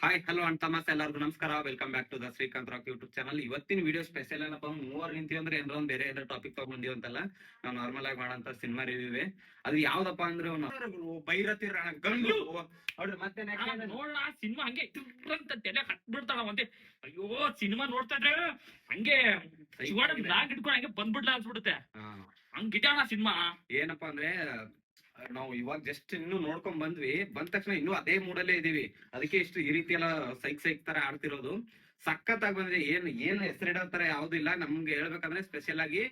Hi hello and ತಮಾಸ್ ಎಲ್ಲರಿಗೂ ನಮಸ್ಕಾರ. Welcome back to the Srikanth rock YouTube channel. ಇವತ್ತಿನ ವಿಡಿಯೋ ಸ್ಪೆಷಲ್ ಏನಪ್ಪ, ಮೂವರ್ ನಿಂತೀವಿ ಅಂದ್ರೆ ಏನಾರ ಒಂದ್ ಬೇರೆ ಏನಾರ ಟಾಪಿಕ್ ತಗೊಂಡಿವಿ ಅಂತಲ್ಲ. ನಾವು ನಾರ್ಮಲ್ ಆಗಿ ಮಾಡಂತ ಸಿನಿಮಾ ರಿವ್ಯೂವೇ. ಅದು ಯಾವ್ದಪ್ಪ ಅಂದ್ರೆ ಭೈರತಿ ರಣ ಗಂಡು ನೋಡ್ರಿ. ಮತ್ತೆ ನೋಡ ಸಿನಿಮಾ ಹಂಗೆ ಅಂತ ತಲೆ ಹತ್ಬಿಡ್ತಾಳ ಮತ್ತೆ. ಅಯ್ಯೋ ಸಿನಿಮಾ ನೋಡ್ತಾ ಇದ್ರೆ ಹಂಗೆ ಬ್ಲಾಗ್ ಹಿಡ್ಕೊಂಡು ಹಂಗೆ ಬಂದ್ಬಿಡ್ಲ ಅನ್ಸ್ಬಿಡುತ್ತೆ. ಹಂಗಿದಾಣ ಸಿನಿಮಾ. ಏನಪ್ಪಾ ಅಂದ್ರೆ ನಾವು ಇವಾಗ ಜಸ್ಟ್ ಇನ್ನು ನೋಡ್ಕೊಂಡ್ ಬಂದ ತಕ್ಷಣ ಇನ್ನು ಅದೇ ಮೂಡಲ್ಲೇ ಇದೀವಿ. ಅದಕ್ಕೆ ಇಷ್ಟು ಈ ರೀತಿ ಎಲ್ಲ ಸೈಕ್ ತರ ಆಡ್ತಿರೋದು. ಸಖತ್ತಾಗಿ ಬಂದಿದೆ. ಏನ್ ಹೆಸರಿಡತ್ತಾರೆ ಯಾವ್ದು ಇಲ್ಲ. ನಮ್ಗೆ ಹೇಳ್ಬೇಕಂದ್ರೆ ಸ್ಪೆಷಲ್ ಆಗಿ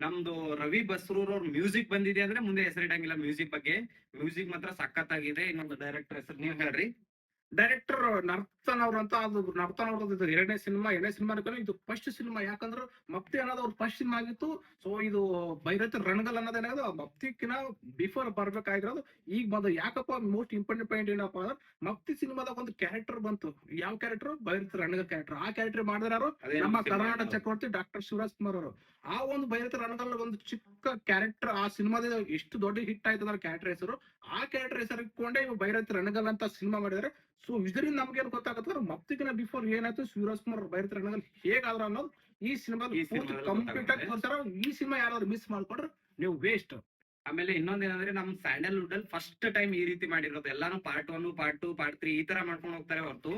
ನಮ್ದು ರವಿ ಬಸ್ರೂರ್ ಅವ್ರ ಮ್ಯೂಸಿಕ್ ಬಂದಿದೆ ಅಂದ್ರೆ ಮುಂದೆ ಹೆಸರಿಡಂಗಿಲ್ಲ. ಮ್ಯೂಸಿಕ್ ಬಗ್ಗೆ ಮ್ಯೂಸಿಕ್ ಮಾತ್ರ ಸಖತ್ತಾಗಿದೆ. ಇನ್ನೊಂದು ಡೈರೆಕ್ಟರ್ ಹೆಸರು ನೀವ್ ಹೇಳ್ರಿ. ಡೈರೆಕ್ಟರ್ ನರ್ತನ್ ಅವ್ರಂತ. ಅದು ನರ್ತನ್ ಅವ್ರದ್ದು ಎರಡನೇ ಸಿನಿಮಾ ಇದು ಫಸ್ಟ್ ಸಿನಿಮಾ. ಯಾಕಂದ್ರೆ ಮಪ್ತಿ ಅನ್ನೋದು ಅವ್ರ ಫಸ್ಟ್ ಸಿನಿಮಾ ಆಗಿತ್ತು. ಸೊ ಇದು ಭೈರತಿ ರಣಗಲ್ ಅನ್ನೋದೇನಾದ್ರು ಮಪ್ತಿಕಿನ ಬಿಫೋರ್ ಬರ್ಬೇಕಾಗಿರೋದು ಈಗ ಬಂದು. ಯಾಕಪ್ಪ ಮೋಸ್ಟ್ ಇಂಪಾರ್ಟೆಂಟ್ ಪಾಯಿಂಟ್ ಏನಪ್ಪಾ ಅಂದ್ರೆ ಮಪ್ತಿ ಸಿನಿಮಾದಾಗ ಒಂದು ಕ್ಯಾರೆಕ್ಟರ್ ಬಂತು. ಯಾವ ಕ್ಯಾರೆಕ್ಟರ್? ಭೈರತಿ ರಣಗಲ್ ಕ್ಯಾರೆಕ್ಟರ್. ಆ ಕ್ಯಾರೆಕ್ಟರ್ ಮಾಡಿದಾರು ನಮ್ಮ ಕರ್ನಾಟಕ ಚಕ್ರವರ್ತಿ ಡಾಕ್ಟರ್ ಶಿವರಾಜ್ ಕುಮಾರ್ ಅವರು. ಆ ಒಂದು ಭೈರತಿ ರಣಗಲ್ ಒಂದು ಚಿಕ್ಕ ಕ್ಯಾರೆಕ್ಟರ್ ಆ ಸಿನಿಮಾದ ಎಷ್ಟು ದೊಡ್ಡ ಹಿಟ್ ಆಯ್ತು ಅಂದ್ರೆ ಕ್ಯಾರೆಕ್ಟರ್ ಹೆಸರು. ಆ ಕ್ಯಾರೆಕ್ಟರ್ ಹೆಸರು ಇಟ್ಕೊಂಡೆ ಇವ್ ಭೈರತಿ ರಣಗಲ್ ಅಂತ ಸಿನಿಮಾ ಮಾಡಿದಾರೆ. ಸೊ ಇದರಿಂದ ನಮ್ಗೆ ಏನ್ ಗೊತ್ತಾಗತ್ತಂದ್ರೆ ಮಪ್ತಿಗಿನ ಬಿಫೋರ್ ಏನಾಯ್ತು, ಶಿವರಾಜ್ ಕುಮಾರ್ ಭೈರತಿ ರಣಗಲ್ ಹೇಗಾದ್ರ ಅನ್ನೋದು ಈ ಸಿನಿಮಾ ಕಂಪ್ಲೀಟ್ ಆಗಿ ತೋರಿಸ್ತಾರ. ಈ ಸಿನಿಮಾ ಯಾರಾದ್ರೂ ಮಿಸ್ ಮಾಡ್ಕೊಂಡ್ರೆ ನೀವು ವೇಸ್ಟ್. ಆಮೇಲೆ ಇನ್ನೊಂದೇನಂದ್ರೆ ನಮ್ ಸ್ಯಾಂಡಲ್ವುಡ್ ಅಲ್ಲಿ ಫಸ್ಟ್ ಟೈಮ್ ಈ ರೀತಿ ಮಾಡಿರೋದು. ಎಲ್ಲಾನು ಪಾರ್ಟ್ 1, ಪಾರ್ಟ್ 2, ಪಾರ್ಟ್ 3 ಈ ತರ ಮಾಡ್ಕೊಂಡು ಹೋಗ್ತಾರೆ ಹೊರತು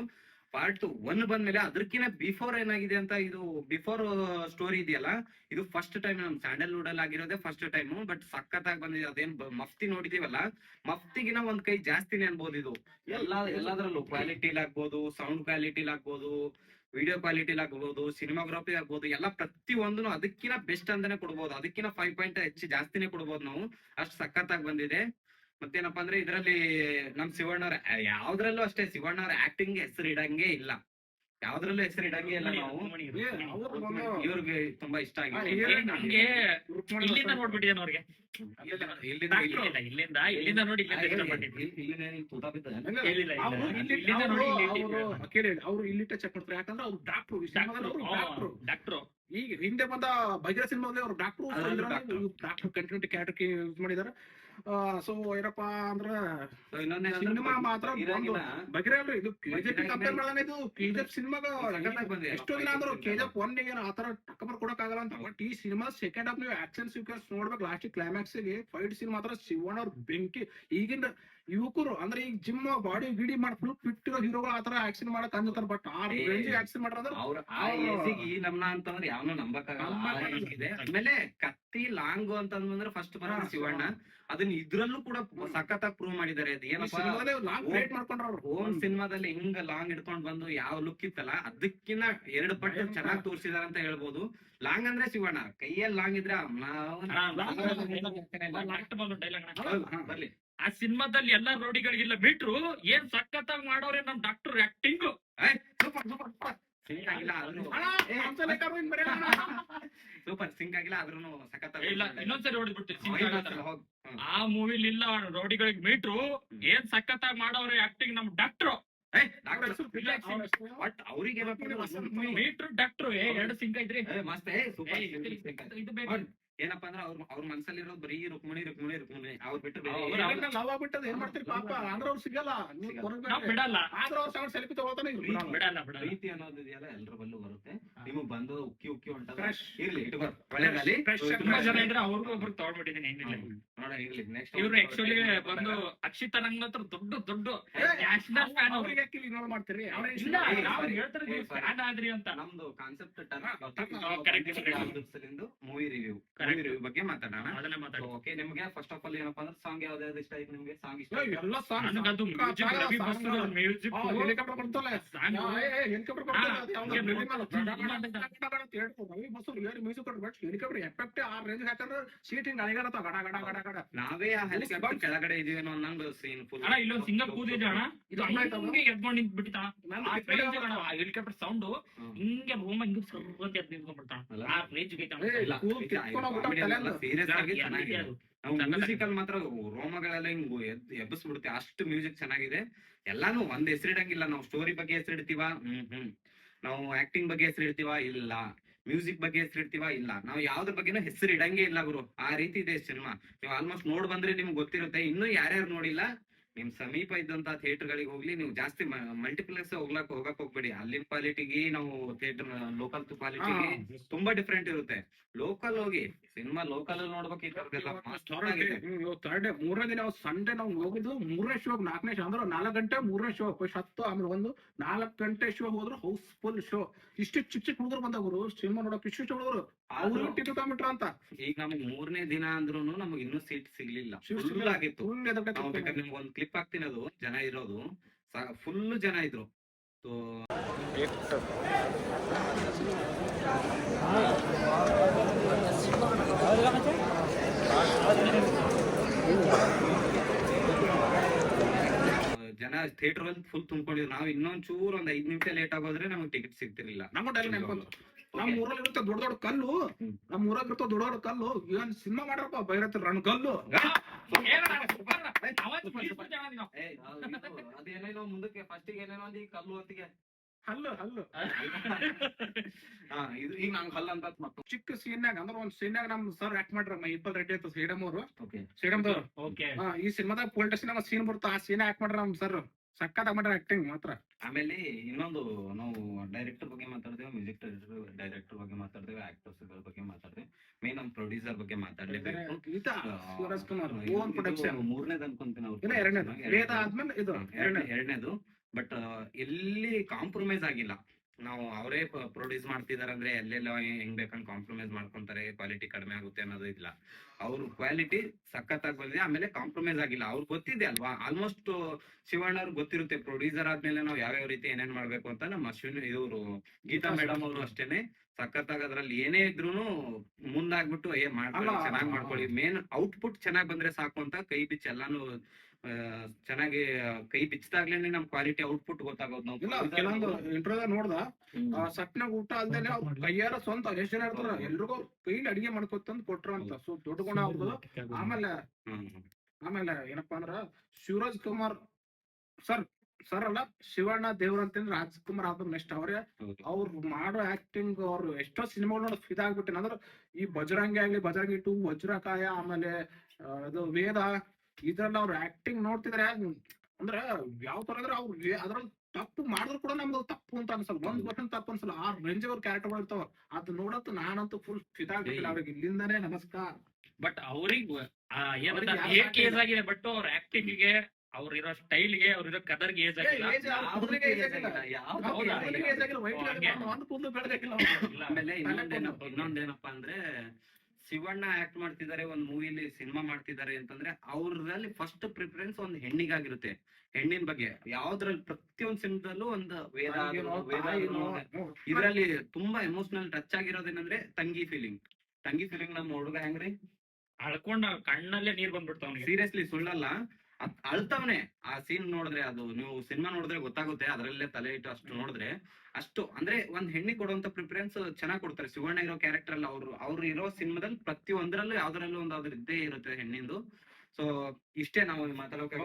ಪಾರ್ಟ್ 1 ಬಂದ್ಮೇಲೆ ಅದಕ್ಕಿಂತ ಬಿಫೋರ್ ಏನಾಗಿದೆ ಅಂತ, ಇದು ಬಿಫೋರ್ ಸ್ಟೋರಿ ಇದೆಯಲ್ಲ, ಇದು ಫಸ್ಟ್ ಟೈಮ್ ನಮ್ ಸ್ಯಾಂಡಲ್ವುಡ್ ಅಲ್ಲಿ ಆಗಿರೋದೇ ಫಸ್ಟ್ ಟೈಮ್. ಬಟ್ ಸಖತ್ತಾಗಿ ಬಂದಿದೆ. ಅದೇನ್ ಮಫ್ತಿ ನೋಡಿದೀವಲ್ಲ, ಮಫ್ತಿಗಿನ ಒಂದ್ ಕೈ ಜಾಸ್ತಿನೇ ಅನ್ಬೋದು. ಇದು ಎಲ್ಲದರಲ್ಲೂ ಕ್ವಾಲಿಟಿಲ್ ಆಗ್ಬೋದು, ಸೌಂಡ್ ಕ್ವಾಲಿಟಿಲ್ ಆಗ್ಬೋದು, ವಿಡಿಯೋ ಕ್ವಾಲಿಟಿ ಆಗ್ಬೋದು, ಸಿನಿಮಾಗ್ರಫಿ ಆಗ್ಬೋದು, ಎಲ್ಲ ಪ್ರತಿ ಒಂದು ಅದಕ್ಕಿಂತ ಬೆಸ್ಟ್ ಅಂತಾನೆ ಕೊಡ್ಬೋದು. ಅದಕ್ಕಿಂತ 5 ಪಾಯಿಂಟ್ ಹೆಚ್ಚು ಜಾಸ್ತಿನೇ ಕೊಡ್ಬೋದು ನಾವು. ಅಷ್ಟು ಸಖತ್ತಾಗಿ ಬಂದಿದೆ. ಮತ್ತೇನಪ್ಪಾ ಅಂದ್ರೆ ಇದ್ರಲ್ಲಿ ನಮ್ ಶಿವಣ್ಣವ್ರ ಯಾವ್ದ್ರಲ್ಲೂ ಅಷ್ಟೇ, ಶಿವಣ್ಣವ್ರ ಆಕ್ಟಿಂಗ್ ಹೆಸರು ಇಡಂಗೆ ಇಲ್ಲ. ಯಾವ್ದ್ರಲ್ಲೂ ಹೆಸರು ಇಡಂಗೆ ಇಲ್ಲ ನಾವು. ಇವ್ರಿಗೆ ತುಂಬಾ ಇಷ್ಟ ಆಗಿದೆ. ಹಂಗೆ ಇಲ್ಲಿಂದ ನೋಡ್ಬಿಟ್ಟಿದ್ದೇನೆ ಅವ್ರಿಗೆ. ಇಲ್ಲಿಂದ ನೋಡಿ ಅವ್ರು ಇಲ್ಲಿಟ್ಟ ಚೆಕ್ ಮಾಡ್ತಾರೆ. ಯಾಕಂದ್ರೆ ಅವ್ರು ಡಾಕ್ಟ್ರು. ಈಗ ಹಿಂದೆ ಬಂದ ಭೈರ ಸಿನಿಮಾದಲ್ಲಿ ಅವ್ರು ಡಾಕ್ಟ್ರು ಕಂಟಿನ್ಯೂಟಿ ಕ್ಯಾರೆಕ್ಟರ್ ಯೂಸ್ ಮಾಡಿದಾರೆ. ಸೊ ಏನಪ್ಪಾ ಅಂದ್ರ ಸಿನಿಮಾ ಮಾತ್ರ ಬಗೆರೆ ಅಲ್ರಿ. ಇದು ಕೆಜಿಎಫ್ ಕಂಪೇರ್ ಮಾಡಿದಾಗ ಇದು ಕೆಜಿಎಫ್ ಸಿನಿಮಾಗ ಎಷ್ಟೋ ದಿನ ಅಂದ್ರು ಕೆಜಿಎಫ್ 1 ಏನ್ ಆತರ ಟಕ್ಕರ್ ಕೊಡಕ್ ಆಗಲ್ಲ ಅಂತ. ಬಟ್ ಈ ಸಿನಿಮಾ ಸೆಕೆಂಡ್ ಹಾಫ್ ನೀವು ಆಕ್ಷನ್ ಸೀಕ್ವೆನ್ಸ್ ನೋಡ್ಬೇಕು. ಲಾಸ್ಟ್ ಕ್ಲೈಮ್ಯಾಕ್ಸ್ ಗೆ ಫೈಟ್ ಸೀನ್ ಮಾತ್ರ ಶಿವಣ್ಣ ಅವ್ರ ಬೆಂಕಿ. ಈಗಿನ ಯುವಕರು ಅಂದ್ರೆ ಈಗ ಜಿಮ್ ಬಾಡಿ ಗಿಡಿ ಮಾಡಿ ಫುಲ್ ಫಿಟ್ ಇರೋ ಹೀರೋಗಳು ಆತರ ಆಕ್ಷನ್ ಮಾಡಕ್ ಅಂತಾರೆ. ಬಟ್ ಆ ರೇಂಜ್ ಆಕ್ಷನ್ ಮಾಡ್ರಂದ್ರೆ ನಮ್ನ ಅಂತಂದ್ರೆ ಯಾವನು ನಂಬಕ್ಕಾಗಲ್ಲ. ಆಮೇಲೆ ಕತ್ತಿ ಲಾಂಗು ಅಂತಂದ್ರೆ ಫಸ್ಟ್ ಬರೋದು ಶಿವಣ್ಣ. ಅದನ್ನ ಇದ್ರಲ್ಲೂ ಕೂಡ ಸಖತ್ತಾಗಿ ಪ್ರೂವ್ ಮಾಡಿದ್ದಾರೆ. ಅದು ಏನಪ್ಪಾ ಓನ್ ಸಿನಿಮಾದಲ್ಲಿ ಹಿಂಗ ಲಾಂಗ್ ಹಿಡ್ಕೊಂಡ್ ಬಂದು ಯಾವ ಲುಕ್ ಇತ್ತಲ್ಲ, ಅದಕ್ಕಿಂತ 2 ಪಟ್ಟು ಚೆನ್ನಾಗಿ ತೋರಿಸಿದಾರೆ ಅಂತ ಹೇಳ್ಬೋದು. ಲಾಂಗ್ ಅಂದ್ರೆ ಶಿವಣ್ಣ ಕೈಯಲ್ಲಿ ಲಾಂಗ್ ಇದ್ರೆ ಬರ್ಲಿ. ಆ ಸಿನಿಮಾದಲ್ಲಿ ಎಲ್ಲಾ ರೋಡಿಗಳಿಗಿಲ್ಲ ಮೀಟ್ರು ಏನ್ ಸಖತ್ತಾಗಿ ಮಾಡೋರೆ ನಮ್ ಡಾಕ್ಟರ್ ಆಕ್ಟಿಂಗ್. ಸೂಪರ್ ಸಿಂಕ್ ಆಗಿಲ್ಲ ಆದ್ರೂ ಸಖತ್. ಇನ್ನೊಂದ್ಸರಿ ಹೊಡೆದ್ಬಿಡ್ತೀವಿ. ಆ ಮೂವಿಲಿ ಇಲ್ಲ ರೋಡಿಗಳಿಗೆ ಮೀಟ್ರು ಏನ್ ಸಖತ್ತಾಗಿ ಮಾಡೋರೆ ಆಕ್ಟಿಂಗ್ ನಮ್ ಡಾಕ್ಟ್ರು. ಅವ್ರಿಗೆ ಮೀಟ್ರು ಡಾಕ್ಟ್ರು 2 ಸಿಂಕ್ ಐತ್ರಿ ಮಸ್ತ್. ಏನಪ್ಪಾ ಅಂದ್ರೆ ಅವ್ರ ಮನ್ಸಲ್ಲಿರೋದು ಬರೀ ರುಕ್ಮಿಣಿ ಅವ್ರು ಬಿಟ್ಟು ಬಿಟ್ಟದ ಏನ್ ಮಾಡ್ತೀರಿ ಪಾಪ. ಅಂದ್ರೆ ಅವ್ರು ಸಿಗಲ್ಲ, ಬಿಡಲ್ಲ. ಆದ್ರೆ ಅವ್ರ ಸೆಲ್ಫಿ ತಗೋತಾನೆ ಬಿಡಲ್ಲ. ಪ್ರೀತಿ ಅನ್ನೋದು ಇದೆಯಲ್ಲ ಎಲ್ರ ಬಲ್ಲೂ ಬರುತ್ತೆ. ನಿಮಗ್ ಬಂದು ಉಕ್ಕಿ ಹೊಂಟದ ಇರ್ಲಿ ಒಳ್ಳೆದಾಗಲಿ. ತುಂಬಾ ಜನ ಇದ್ರೆ ಅವ್ರಿಗೂ ಒಬ್ರು ತಗೊಂಡ್ಬಿಟ್ಟಿದ್ದೀನಿ. ನೋಡ ಇರ್ಲಿ. ನೆಕ್ಸ್ಟ್ ಇವ್ರು ಆಕ್ಚುಲಿ ಬಂದು ಅಕ್ಷಿತಾ ನಂಗ್ ಹತ್ರ ದೊಡ್ಡ ನ್ಯಾಷನಲ್ ಫ್ಯಾನ್. ಅವ್ರಿಗೆ ಇಗ್ನೋರ್ ಮಾಡ್ತೀರಿ. ಹೇಳ್ತಾರೆ ಫ್ಯಾನ್ ಆದ್ರಿ ಅಂತ. ನಮ್ದು ಕಾನ್ಸೆಪ್ಟ್ ಮೂವಿ ರಿವ್ಯೂ ಬಗ್ಗೆ ಮಾತಾಡೋಣ. ಓಕೆ, ನಿಮ್ಗೆ ಫಸ್ಟ್ ಆಫ್ ಆಲ್ ಏನಪ್ಪಾ ಅಂದ್ರೆ ಸಾಂಗ್ ಯಾವ್ದಾದ್ರು ಇಷ್ಟ ಆಯ್ತು ನಿಮ್ಗೆ? ಸಾಂಗ್ ಇಷ್ಟ ಎಲ್ಲ ಸಾಂಗ್ ಹೆಲಿಕಾಪ್ಟರ್ ಬರ್ತಲ್ಲ, ಹೆಲಿಕಾಪ್ಟರ್ ಎಫೆಕ್ಟ್ ಆ ರೇಂಜ್ ಹಾಕಂದ್ರೆ ಸೀಟ್ ಹಿಂಗ್ ಅಳಿಗಾಡತ್ತ ಗಡ ಗಡ ಗಡ ಗಡ. ನಾವೇ ಆ ಹೆಲಿಕಾಪ್ಟರ್ ಕೆಳಗಡೆ ಇದೀವಿ ಅನ್ನೋ ಅನ್ನಂದು ಸೀನ್ ಫುಲ್. ಇಲ್ಲೊಂದು ಸಿಂಗಲ್ ಕೂದಿದೆ ಅಣ್ಣ, ಇದು ಎದ್ಕೊಂಡು ನಿಂತ್ ಬಿಟ್ಟಿತ್ತ. ಹೆಲಿಕಾಪ್ಟರ್ ಸೌಂಡ್ ಹಿಂಗೆ ರೂಮ್ ಹಿಂಗ್ ಸರ್ವಂತ ಎದ್ ನಿಂತ್ಕೊಂಡ್ಬಿಡ್ತಾನ. ಆ ರೇಂಜ್ ಸೀರಿಯಸ್ ಆಗಿ ಚೆನ್ನಾಗಿದೆ. ನಾವು ಮ್ಯೂಸಿಕಲ್ ಮಾತ್ರ ರೋಮಗಳೆಲ್ಲ ಹಿಂಗ್ ಎಬ್ಬಿಸ್ಬಿಡುತ್ತೆ. ಅಷ್ಟು ಮ್ಯೂಸಿಕ್ ಚೆನ್ನಾಗಿದೆ. ಎಲ್ಲಾನು ಒಂದ್ ಹೆಸರಿಡಂಗಿಲ್ಲ. ನಾವು ಸ್ಟೋರಿ ಬಗ್ಗೆ ಹೆಸರಿಡ್ತೀವ, ನಾವು ಆಕ್ಟಿಂಗ್ ಬಗ್ಗೆ ಹೆಸರಿಡ್ತೀವ, ಇಲ್ಲ ಮ್ಯೂಸಿಕ್ ಬಗ್ಗೆ ಹೆಸರಿಡ್ತೀವ, ಇಲ್ಲ ನಾವು ಯಾವ್ದ್ರ ಬಗ್ಗೆನೂ ಹೆಸರು ಇಡಂಗೆ ಇಲ್ಲ ಗುರು. ಆ ರೀತಿ ಇದೆ ಸಿನಿಮಾ. ನೀವು ಆಲ್ಮೋಸ್ಟ್ ನೋಡ್ ಬಂದ್ರೆ ನಿಮ್ಗೆ ಗೊತ್ತಿರುತ್ತೆ. ಇನ್ನು ಯಾರ್ಯಾರು ನೋಡಿಲ್ಲ ನಿಮ್ ಸಮೀಪ ಇದ್ದಂತ ಥಿಯೇಟರ್ ಗಳಿಗೆ ಹೋಗ್ಲಿ, ನೀವು ಜಾಸ್ತಿ ಮಲ್ಟಿಪ್ಲೆಕ್ಸ್ ಹೋಗಕ್ ಹೋಗ್ಬೇಡಿ. ಅಲ್ಲಿನ ಕ್ವಾಲಿಟಿಗೆ ನಾವು ಥಿಯೇಟರ್ ಲೋಕಲ್ ಕ್ವಾಲಿಟಿಗೆ ತುಂಬಾ ಡಿಫ್ರೆಂಟ್ ಇರುತ್ತೆ. ಲೋಕಲ್ ಹೋಗಿ ಸಿನಿಮಾ ಲೋಕಲ್ ಅಲ್ಲಿ ನೋಡ್ಬೇಕು. ಈ ತರದೆಲ್ಲ ಥರ್ಡ್ ಡೇ 3ನೇ ದಿನ ಸಂಡೇ ನಾವು ಹೋಗಿದ್ದು 3ನೇ ಶೋ 4ನೇ ಶೋ ಅಂದ್ರೆ 4 ಗಂಟೆ 3ನೇ ಶೋ ಫಸ್ಟ್ 10 ಆಮೇಲೆ 4 ಗಂಟೆ ಶೋ ಹೋದ್ರು ಹೌಸ್ಫುಲ್ ಶೋ. ಇಷ್ಟು ಚಿಕ್ಕ ಹುಡುಗರು ಬಂದವರು ಸಿನಿಮಾ ನೋಡಕ್ ಇಷ್ಟು ಹುಡುಗರು ಅವ್ರು ಟಿಕೆಟ್ ತಗೊಂಡ್ಬಿಟ್ರ ಅಂತ. ಈಗ ನಮಗ್ 3ನೇ ದಿನ ಅಂದ್ರೂ ನಮಗ್ ಇನ್ನೂ ಸೀಟ್ ಸಿಗ್ಲಿಲ್ಲ, ಫುಲ್ ಆಗಿತ್ತು. ನಿಮ್ಗೆ ಒಂದ್ ಕ್ಲಿಪ್ ಹಾಕ್ತೀನಿ, ಅದು ಜನ ಇರೋದು ಫುಲ್ ಜನ ಇದ್ರು. ಜನ ಥಿಯೇಟರ್ ಅಲ್ಲಿ ಫುಲ್ ತುಂಬಿಕೊಂಡಿದ್ರು. ನಾವು ಇನ್ನೊಂದ್ ಚೂರ್ ಒಂದ್ 5 ನಿಮಿಷ ಲೇಟ್ ಆಗೋದ್ರೆ ನಮ್ಗೆ ಟಿಕೆಟ್ ಸಿಗ್ತಿರ್ಲಿಲ್ಲ. ನಮ್ಮ ಟೈಮ್ ನೆನ್ಕೊಂಡು ನಮ್ ಊರಲ್ಲಿ ಇರುತ್ತೆ ದೊಡ್ಡ ದೊಡ್ಡ ಕಲ್ಲು, ನಮ್ ಊರಾಗ ಇರ್ತವ ದೊಡ್ಡ ದೊಡ್ಡ ಕಲ್ಲು. ಏನ್ ಸಿನಿಮಾ ಮಾಡ್ರಪ್ಪ ಬೈರತ್ ರಣಗಲ್ಲು. ಅದೇನೇನೋ ಮುಂದಕ್ಕೆ ಫಸ್ಟಿಗೆ ಏನೇನೋ ಅಂದಿ ಕಲ್ಲು ಹೊತ್ತಿಗೆ ಹಲ್ಲು ಹಲ್ಲು ಇದು ಈಗ ನಂಗೆ ಹಲ್ಲು ಅಂತ ಮಕ್ಕಳು ಚಿಕ್ಕ ಸೀನ್ಯಾಗ ಅಂದ್ರೆ ಒಂದ್ ಸೀನ್ಯಾಗ ನಮ್ ಸರ್ ಆಕ್ಟ್ ಮಾಡ್ರ ಇಪ್ಪಲ್ ರೆಡ್ಡಿ ಅಂತ ಶ್ರೀಡಮ್ ಅವರು. ಶ್ರೀಡಮ್ದವ್ರು ಈ ಸಿನಿಮಾದಾಗ ಪೊಲೀಸ್ ಸ್ಟೇಷನ್ ಸೀನ್ ಬರುತ್ತೆ, ಆ ಸೀನ್ ಆಕ್ಟ್ ಮಾಡ್ರ ನಮ್ ಸರ್ ಸಕ್ಕತ್ ಮಾಡ್ರ ಆಕ್ಟಿಂಗ್ ಮಾತ್ರ. ಆಮೇಲೆ ಇನ್ನೊಂದು ನಾವು ಡೈರೆಕ್ಟರ್ ಬಗ್ಗೆ ಮಾತಾಡ್ತೇವೆ, ಮ್ಯೂಸಿಕ್ ಡೈರೆಕ್ಟರ್ ಬಗ್ಗೆ ಮಾತಾಡ್ತೇವೆ, ಆಕ್ಟರ್ಸ್ ಬಗ್ಗೆ ಮಾತಾಡ್ತೇವೆ, ಮೇನ್ ನಮ್ ಪ್ರೊಡ್ಯೂಸರ್ ಬಗ್ಗೆ ಮಾತಾಡ್ಲೇಬೇಕು. ಮೂರನೇದು ಅನ್ಕೊಂತೀನಿ ಅವ್ರು, ಎರಡನೇದು. ಬಟ್ ಎಲ್ಲಿ ಕಾಂಪ್ರಮೈಸ್ ಆಗಿಲ್ಲ. ನಾವು ಅವರೇ ಪ್ರೊಡ್ಯೂಸ್ ಮಾಡ್ತಿದಾರೆ ಅಂದ್ರೆ ಎಲ್ಲೆಲ್ಲ ಹೆಂಗ್ ಬೇಕಂಗ್ ಕಾಂಪ್ರಮೈಸ್ ಮಾಡ್ಕೊಂತಾರೆ, ಕ್ವಾಲಿಟಿ ಕಡಿಮೆ ಆಗುತ್ತೆ ಅನ್ನೋದು ಇಲ್ಲ. ಅವ್ರ ಕ್ವಾಲಿಟಿ ಸಖತ್ತಾಗಿ ಬಂದಿದೆ, ಆಮೇಲೆ ಕಾಂಪ್ರಮೈಸ್ ಆಗಿಲ್ಲ. ಅವ್ರಿಗೆ ಗೊತ್ತಿದೆ ಅಲ್ವಾ, ಆಲ್ಮೋಸ್ಟ್ ಶಿವಣ್ಣ ಅವ್ರಿಗೆ ಗೊತ್ತಿರುತ್ತೆ ಪ್ರೊಡ್ಯೂಸರ್ ಆದ್ಮೇಲೆ ನಾವು ಯಾವ್ಯಾವ ರೀತಿ ಏನೇನ್ ಮಾಡ್ಬೇಕು ಅಂತ. ನಮ್ಮ ಅಶ್ವಿನಿ ಇವರು ಗೀತಾ ಮೇಡಮ್ ಅವರು ಅಷ್ಟೇನೆ ಸಖತ್ತಾಗಿ ಅದ್ರಲ್ಲಿ ಏನೇ ಇದ್ರು ಮುಂದಾಗ್ಬಿಟ್ಟು ಚೆನ್ನಾಗಿ ಮಾಡ್ಕೊಳ್ಳಿ, ಮೇನ್ ಔಟ್ಪುಟ್ ಚೆನ್ನಾಗ್ ಬಂದ್ರೆ ಸಾಕು ಅಂತ ಕೈ ಬಿಚ್ಚಿ ಎಲ್ಲಾನು ಚೆನ್ನಾಗಿ ಕೈ ಬಿಚ್ಚದಾಗ್ಲೇನೆ ನಮ್ ಕ್ವಾಲಿಟಿ ಔಟ್ಪುಟ್ ಗೊತ್ತಾಗೋದು. ನಾವು ಕೆಲವೊಂದು ಇಂಟರ್ವ್ಯೂ ನೋಡ್ದ ಸಟ್ನಾಗ ಊಟ ಅಲ್ದೇನೆ ಅವ್ರ ಕೈಯಾರ ಸ್ವಂತ ಎಷ್ಟು ಜನ ಇರ್ತಾರ ಎಲ್ರಿಗೂ ಕೈಲಿ ಅಡಿಗೆ ಮಾಡ್ಕೊತಂದ್ ಕೊಟ್ರ ಅಂತ. ಸೊ ದೊಡ್ಡ ಗುಣ ಅವ್ರದ್ದು. ಆಮೇಲೆ ಏನಪ್ಪಾ ಅಂದ್ರ ಶಿವರಾಜ್ ಕುಮಾರ್ ಸರ್ ಅಲ್ಲ ಶಿವಣ್ಣ ದೇವ್ರ ಅಂತಂದ್ರೆ ರಾಜ್ಕುಮಾರ್ ಆದ್ರ ನೆಕ್ಸ್ಟ್ ಅವ್ರೆ. ಅವ್ರು ಮಾಡೋ ಆಕ್ಟಿಂಗ್ ಅವ್ರು ಎಷ್ಟೋ ಸಿನಿಮಾಗಳು ನೋಡಿ ಫಿದಾಗ್ಬಿಟ್ಟಿನ. ಅಂದ್ರೆ ಈ ಬಜರಂಗಿ ಆಗ್ಲಿ, ಬಜರಂಗಿ 2, ವಜ್ರಕಾಯ, ಆಮೇಲೆ ಅದು ವೇದ, ಇದ್ರಲ್ಲಿ ಅವ್ರ ಆಕ್ಟಿಂಗ್ ನೋಡ್ತಿದ್ರೆ ಅಂದ್ರೆ ಯಾವ ತರ ಅಂದ್ರೆ ಅವ್ರು ಅದ್ರಲ್ಲಿ ತಪ್ಪು ಮಾಡಿದ್ರು ಕೂಡ ನಮ್ದು ತಪ್ಪು ಅಂತ ಅನ್ಸಲ್ಲ, 1% ತಪ್ಪು ಅನ್ಸಲ್ಲ. ಆ ರೇಂಜ್ ಅವ್ರ ಕ್ಯಾರೆಕ್ಟರ್ಗಳು ಇರ್ತಾವ. ಅದ್ ನೋಡತ್ ನಾನಂತೂ ಫುಲ್ ಫಿದಾಗ್ಬಿಟ್ಟಿಲ್ಲ ಅವ್ರಿಗೆ ಇಲ್ಲಿಂದಾನೇ ನಮಸ್ಕಾರ. ಬಟ್ ಅವ್ರಿಗೆ ಏಜ್ ಆಗಿದೆ, ಬಟ್ ಅವ್ರ ಆಕ್ಟಿಂಗ್ ಗೆ ಅವ್ರಿರೋ ಸ್ಟೈಲ್ ಗೆ ಅವ್ರಿರೋ ಕದರ್ಗೆ ಏಜ್ ಆಗಿಲ್ಲ. ಆಮೇಲೆ ಇನ್ನೊಂದೇನಪ್ಪಾ ಅಂದ್ರೆ ಶಿವಣ್ಣ ಆಕ್ಟ್ ಮಾಡ್ತಿದ್ದಾರೆ ಒಂದ್ ಮೂವಿಲಿ, ಸಿನಿಮಾ ಮಾಡ್ತಿದ್ದಾರೆ ಅಂತಂದ್ರೆ ಅವ್ರಲ್ಲಿ ಫಸ್ಟ್ ಪ್ರಿಫರೆನ್ಸ್ ಒಂದ್ ಹೆಣ್ಣಿಗಾಗಿರುತ್ತೆ. ಹೆಣ್ಣಿನ ಬಗ್ಗೆ ಯಾವ್ದ್ರಲ್ಲಿ ಪ್ರತಿಯೊಂದ್ ಸಿನಿಮಾದಲ್ಲೂ ಒಂದು ಇದ್ರಲ್ಲಿ ತುಂಬಾ ಎಮೋಷನಲ್ ಟಚ್ ಆಗಿರೋದೇನಂದ್ರೆ ತಂಗಿ ಫೀಲಿಂಗ್ ನಮ್ಮ ಹುಡುಗ ಹೆಂಗ್ರಿ ಅಳ್ಕೊಂಡ ಕಣ್ಣಲ್ಲೇ ನೀರ್ ಬಂದ್ಬಿಡ್ತಾವ. ಸೀರಿಯಸ್ಲಿ ಸುಳ್ಳಲ್ಲ, ಅಳ್ತಾವನೆ. ಆ ಸೀನ್ ನೋಡಿದ್ರೆ, ಅದು ನೀವು ಸಿನಿಮಾ ನೋಡಿದ್ರೆ ಗೊತ್ತಾಗುತ್ತೆ, ಅದ್ರಲ್ಲೇ ತಲೆ ಇಟ್ಟು ಅಷ್ಟು ನೋಡಿದ್ರೆ ಅಷ್ಟು ಅಂದ್ರೆ ಒಂದ್ ಹೆಣ್ಣಿಗೆ ಕೊಡುವಂತ ಪ್ರಿಫರೆನ್ಸ್ ಚೆನ್ನಾಗ್ ಕೊಡ್ತಾರೆ. ಶಿವಣ್ಣ ಇರೋ ಕ್ಯಾರೆಕ್ಟರ್ ಅಲ್ಲಿ ಅವ್ರು ಇರೋ ಸಿನಿಮಾದಲ್ಲಿ ಪ್ರತಿಯೊಂದ್ರಲ್ಲೂ ಯಾವ್ದ್ರಲ್ಲೂ ಒಂದು ಅದ್ರ ಇದ್ದೇ ಇರುತ್ತೆ ಹೆಣ್ಣಿಂದು. ಸೊ ಇಷ್ಟೇ ನಾವು ಮಾತಾಡೋಕೆ.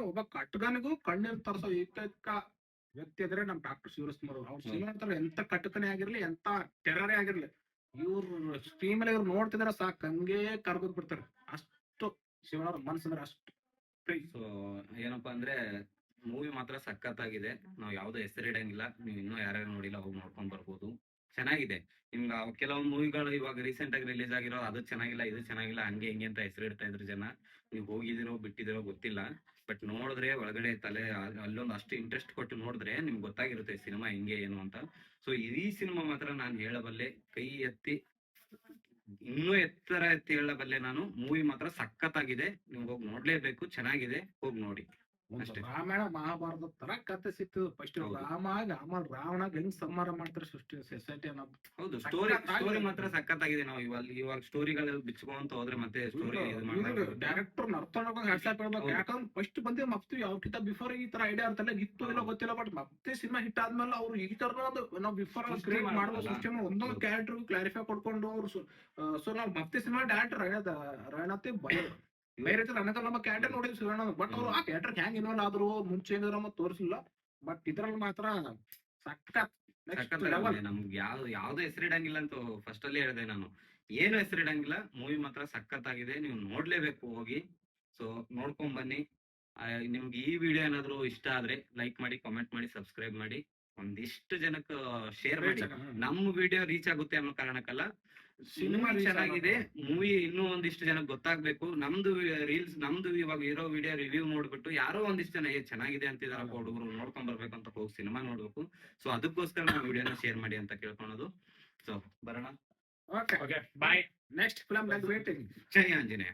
ಒಬ್ಬ ಕಟ್ಗನಿಗೂ ಕಣ್ಣೀರ್ ತರಿಸೋ ಏಕೈಕ ವ್ಯಕ್ತಿ ಅಂದ್ರೆ ನಮ್ ಡಾಕ್ಟರ್ ಶಿವರಾಜ್ ಕುಮಾರ್ ಅವ್ರು. ಸಿನಿಮಾ ಎಂತ ಕಟಕನೇ ಆಗಿರ್ಲಿ, ಎಂತ ಟೆರರೇ ಆಗಿರ್ಲಿ, ಇವ್ರು ಸ್ಕ್ರೀನ್ ಮೇಲೆ ಇವ್ರು ನೋಡ್ತಿದಾರ ಸಾಕ್ ಹಂಗೆ ಕರ್ಕೊಂಡ್ ಬಿಡ್ತಾರೆ. ಅಷ್ಟು ಶಿವಣ್ಣ ಮನ್ಸಂದ್ರೆ ಅಷ್ಟು. ಸೊ ಏನಪ್ಪಾ ಅಂದ್ರೆ ಮೂವಿ ಮಾತ್ರ ಸಖತ್ತಾಗಿದೆ. ನಾವ್ ಯಾವ್ದು ಹೆಸರಿಡಂಗಿಲ್ಲ. ನೀವು ಇನ್ನೂ ಯಾರ್ಯಾರು ನೋಡಿಲ್ಲ ಹೋಗಿ ನೋಡ್ಕೊಂಡ್ ಬರ್ಬೋದು, ಚೆನ್ನಾಗಿದೆ. ನಿಮ್ಗ ಕೆಲವೊಂದು ಮೂವಿಗಳು ಇವಾಗ ರೀಸೆಂಟ್ ಆಗಿ ರಿಲೀಸ್ ಆಗಿರೋ ಅದು ಚೆನ್ನಾಗಿಲ್ಲ, ಇದು ಚೆನ್ನಾಗಿಲ್ಲ, ಹಂಗೆ ಹಿಂಗೆ ಅಂತ ಹೆಸರಿಡ್ತಾ ಇದ್ರು ಜನ. ನೀವು ಹೋಗಿದಿರೋ ಬಿಟ್ಟಿದಿರೋ ಗೊತ್ತಿಲ್ಲ, ಬಟ್ ನೋಡಿದ್ರೆ ಒಳಗಡೆ ತಲೆ ಅಲ್ಲೊಂದು ಅಷ್ಟು ಇಂಟ್ರೆಸ್ಟ್ ಕೊಟ್ಟು ನೋಡಿದ್ರೆ ನಿಮ್ಗೆ ಗೊತ್ತಾಗಿರುತ್ತೆ ಸಿನಿಮಾ ಹಿಂಗೆ ಏನು ಅಂತ. ಸೊ ಈ ಸಿನಿಮಾ ಮಾತ್ರ ನಾನು ಹೇಳಬಲ್ಲೆ, ಕೈ ಎತ್ತಿ ಇನ್ನೂ ಎತ್ತರ ಎತ್ತಿ ಹೇಳಬಲ್ಲೆ ನಾನು. ಮೂವಿ ಮಾತ್ರ ಸಖತ್ತಾಗಿದೆ, ನೀವು ಹೋಗಿ ನೋಡ್ಲೇಬೇಕು, ಚೆನ್ನಾಗಿದೆ, ಹೋಗಿ ನೋಡಿ. ರಾಮಾಯಣ ಮಹಾಭಾರತ ತರ ಕತೆ ಸಿಕ್ತದ. ಫಸ್ಟ್ ರಾಮ ಆಮೇಲೆ ರಾವಣ ಹೆಂಗ್ ಸಂಹಾರ ಮಾಡ್ತಾರೆ ಸೊಸೈಟಿ ಅನ್ನೋದು. ಹೌದು, ಸ್ಟೋರಿ ಮಾತ್ರ ಸಖತ್ತಾಗಿದೆ. ನಾವು ಇವಾಗ ಸ್ಟೋರಿಗಳೆಲ್ಲ ಬಿಚ್ಕೊಂತ ಹೋದ್ರೆ ಮತ್ತೆ ಸ್ಟೋರಿ ಡೈರೆಕ್ಟರ್ ನರ್ತನಗ ಹೆಡ್ಸಾಪ್ ಹೇಳ್ಬೇಕು. ಯಾಕಂದ್ರೆ ಫಸ್ಟ್ ಬಂದೇ ಮಕ್ತು ಯಾವ್ಕಿಂತ ಬಿಫೋರ್ ಈ ತರ ಐಡಿಯಾ ಇರ್ತಲ್ಲ, ಇತ್ತು ಇಲ್ಲ ಗೊತ್ತಿಲ್ಲ. ಬಟ್ ಮತ್ತೆ ಸಿನಿಮಾ ಹಿಟ್ ಆದ್ಮೇಲೆ ಅವ್ರು ಈ ತರ ನಾವು ಬಿಫೋರ್ ಕ್ರಿಯೇಟ್ ಮಾಡುವ ಸಿಸ್ಟಮ್ ಒಂದೊಂದು ಕ್ಯಾರೆಕ್ಟರ್ ಕ್ಲಾರಿಫೈ ಕೊಡ್ಕೊಂಡು ಅವ್ರು. ಸೊ ನಾವು ಮತ್ತೆ ಸಿನಿಮಾ ಡೈರೆಕ್ಟರ್ ರಣತೆ ಬೇರೆ ನಮ್ಮ ಕ್ಯಾರೆಕ್ಟರ್ ನೋಡಿದ್ವಿ ಶಿವಣ್ಣ. ಬಟ್ ಅವ್ರು ಆ ಕ್ಯಾರೆಕ್ಟರ್ ಹ್ಯಾಂಗ್ ಇನ್ವಾಲ್ವ್ ಆದ್ರು ಮುಂಚೆ ಏನಾದ್ರು ತೋರಿಸಿಲ್ಲ. ಬಟ್ ಇದ್ರಲ್ಲಿ ಮಾತ್ರ ಸಖತ್ ನಮ್ಗೆ ಯಾವ್ದು ಹೆಸರಿಡಂಗಿಲ್ಲ ಅಂತ ಫಸ್ಟ್ ಅಲ್ಲಿ ಹೇಳಿದೆ ನಾನು. ಏನು ಹೆಸರಿಡಂಗಿಲ್ಲ, ಮೂವಿ ಮಾತ್ರ ಸಖತ್ತಾಗಿದೆ, ನೀವು ನೋಡ್ಲೇಬೇಕು ಹೋಗಿ. ಸೊ ನೋಡ್ಕೊಂಡ್ ಬನ್ನಿ. ನಿಮ್ಗೆ ಈ ವಿಡಿಯೋ ಏನಾದ್ರು ಇಷ್ಟ ಆದ್ರೆ ಲೈಕ್ ಮಾಡಿ, ಕಾಮೆಂಟ್ ಮಾಡಿ, ಸಬ್ಸ್ಕ್ರೈಬ್ ಮಾಡಿ, ಒಂದಿಷ್ಟು ಜನಕ್ಕೆ ಶೇರ್ ಮಾಡಿ. ನಮ್ಮ ವಿಡಿಯೋ ರೀಚ್ ಆಗುತ್ತೆ ಅನ್ನೋ ಕಾರಣಕ್ಕಲ್ಲ, ಸಿನಿಮಾ ಚೆನ್ನಾಗಿದೆ, ಮೂವಿ ಇನ್ನೂ ಒಂದಿಷ್ಟು ಜನಕ್ಕೆ ಗೊತ್ತಾಗ್ಬೇಕು. ನಮ್ದು ರೀಲ್ಸ್, ನಮ್ದು ಇವಾಗ ಇರೋ ವಿಡಿಯೋ ರಿವ್ಯೂ ನೋಡ್ಬಿಟ್ಟು ಯಾರೋ ಒಂದಿಷ್ಟು ಜನ ಚೆನ್ನಾಗಿದೆ ಅಂತಿದಾರಪ್ಪ ಹುಡುಗರು, ನೋಡ್ಕೊಂಡ್ ಬರ್ಬೇಕು ಅಂತ ಹೋಗಿ ಸಿನಿಮಾ ನೋಡ್ಬೇಕು. ಸೊ ಅದಕ್ಕೋಸ್ಕರ ನಾವು ವಿಡಿಯೋನ ಶೇರ್ ಮಾಡಿ ಅಂತ ಕೇಳ್ಕೊಳೋದು. ಸೊ ಬರೋಣ. Okay okay bye. Next film waiting. ಜೈ ಆಂಜನೇಯ.